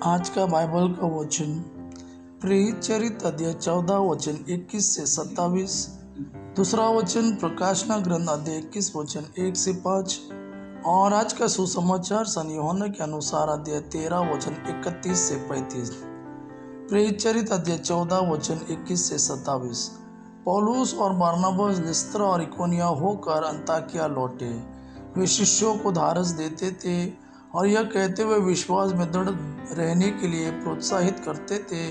आज का बाइबल का वचन प्रेरित चरित्र अध्याय 14 वचन 21 से 27। दूसरा वचन प्रकाशना ग्रंथ अध्याय 21 वचन 1 से 5। और आज का सुसमाचार सन यूहन्ना के अनुसार अध्याय 13 वचन 31 से 35। प्रेरित चरित्र अध्याय 14 वचन 21 से 27। पौलुस और बरनबास लिस्त्रा और इकोनिया होकर अन्ताकिया लौटे। वे शिष्यों को धारस देते थे और यह कहते हुए विश्वास में दृढ़ रहने के लिए प्रोत्साहित करते थे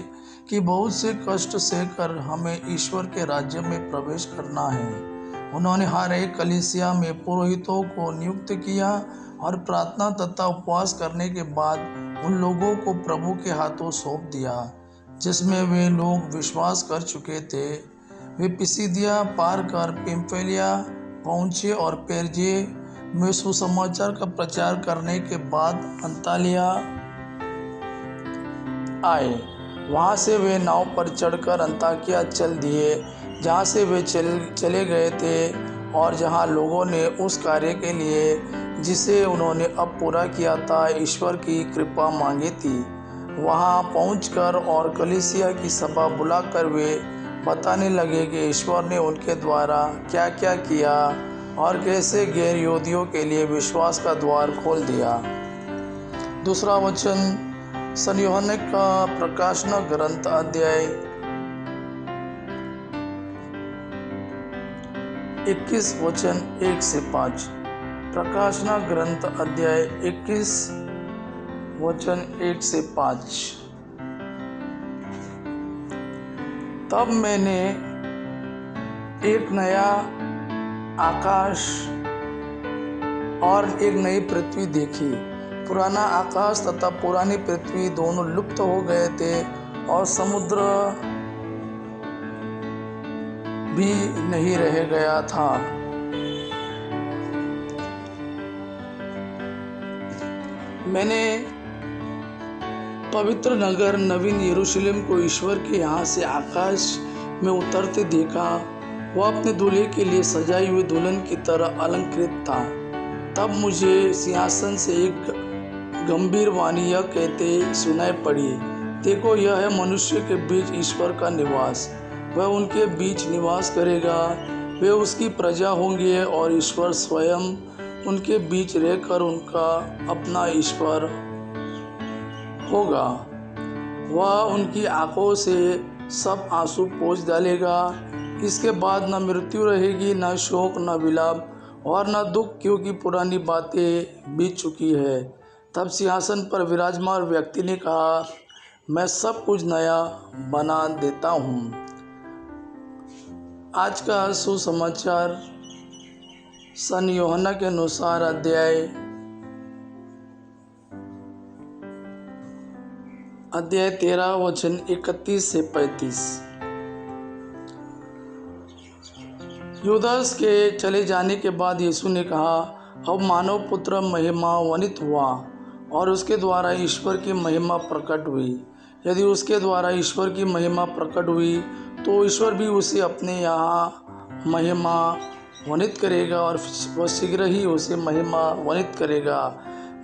कि बहुत से कष्ट सहकर हमें ईश्वर के राज्य में प्रवेश करना है। उन्होंने हर एक कलीसिया में पुरोहितों को नियुक्त किया और प्रार्थना तथा उपवास करने के बाद उन लोगों को प्रभु के हाथों सौंप दिया जिसमें वे लोग विश्वास कर चुके थे। वे पिसिदिया पार कर पिम्फिलिया पहुँचे और पेरजे में सुसमाचार का प्रचार करने के बाद अन्ताकिया आए। वहां से वे नाव पर चढ़कर अन्ताकिया चल दिए जहां से वे चले गए थे और जहां लोगों ने उस कार्य के लिए जिसे उन्होंने अब पूरा किया था ईश्वर की कृपा मांगी थी। वहां पहुंचकर और कलीसिया की सभा बुलाकर वे बताने लगे कि ईश्वर ने उनके द्वारा क्या क्या किया और कैसे गैर यहूदियों के लिए विश्वास का द्वार खोल दिया। दूसरा वचन सन यूहन्ना का प्रकाशना ग्रंथ अध्याय 21 वचन 1 से 5। प्रकाशना ग्रंथ अध्याय 21 वचन 1 से 5। तब मैंने एक नया आकाश और एक नई पृथ्वी देखी। पुराना आकाश तथा पुरानी पृथ्वी दोनों लुप्त हो गए थे और समुद्र भी नहीं रह गया था। मैंने पवित्र नगर नवीन यरूशलेम को ईश्वर के यहाँ से आकाश में उतरते देखा। वह अपने दूल्हे के लिए सजाई हुई दुल्हन की तरह अलंकृत था। तब मुझे सिंहासन से एक गंभीर वाणी यह कहते सुनाई पड़ी, देखो यह है मनुष्य के बीच ईश्वर का निवास। वह उनके बीच निवास करेगा, वे उसकी प्रजा होंगे और ईश्वर स्वयं उनके बीच रहकर उनका अपना ईश्वर होगा। वह उनकी आंखों से सब आंसू पोंछ डालेगा। इसके बाद न मृत्यु रहेगी, न शोक, न विलाप और न दुख, क्योंकि पुरानी बातें बीत चुकी है। तब सिंहासन पर विराजमान व्यक्ति ने कहा, मैं सब कुछ नया बना देता हूँ। आज का सुसमाचार सन यूहन्ना के अनुसार अध्याय 13 वचन 31 से 35। यूदास के चले जाने के बाद यीशु ने कहा, अब मानव पुत्र महिमान्वित हुआ और उसके द्वारा ईश्वर की महिमा प्रकट हुई। यदि उसके द्वारा ईश्वर की महिमा प्रकट हुई तो ईश्वर भी उसे अपने यहाँ महिमान्वित करेगा और वह शीघ्र ही उसे महिमान्वित करेगा।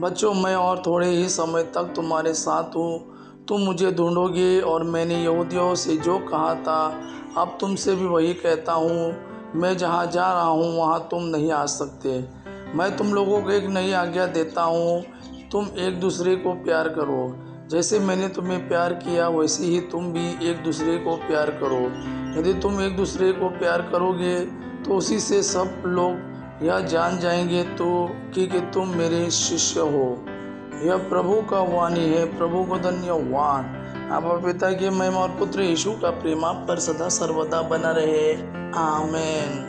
बच्चों, मैं और थोड़े ही समय तक तुम्हारे साथ हूँ। तुम मुझे ढूंढोगे और मैंने यहूदियों से जो कहा था अब तुमसे भी वही कहता हूँ, मैं जहाँ जा रहा हूँ वहाँ तुम नहीं आ सकते। मैं तुम लोगों को एक नई आज्ञा देता हूँ, तुम एक दूसरे को प्यार करो। जैसे मैंने तुम्हें प्यार किया वैसे ही तुम भी एक दूसरे को प्यार करो। यदि तुम एक दूसरे को प्यार करोगे तो उसी से सब लोग यह जान जाएंगे कि तुम मेरे शिष्य हो। यह प्रभु का वाणी है। प्रभु को धन्यवाद। आपका पिता की महिमा और पुत्र यीशु का प्रेम आप पर सदा सर्वदा बना रहे। आमीन।